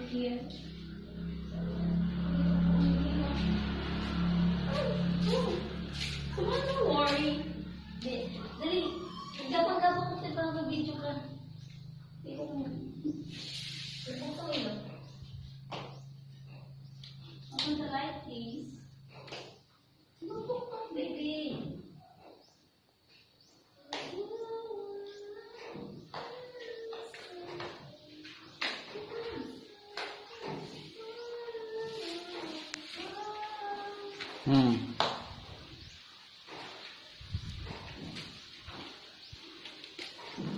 here. Come on, don't worry. Dali, gabang-gabang ko tayo para mag-video ka. Ikaw mo. Ikaw ko yun. Open the light, please. Look, baby.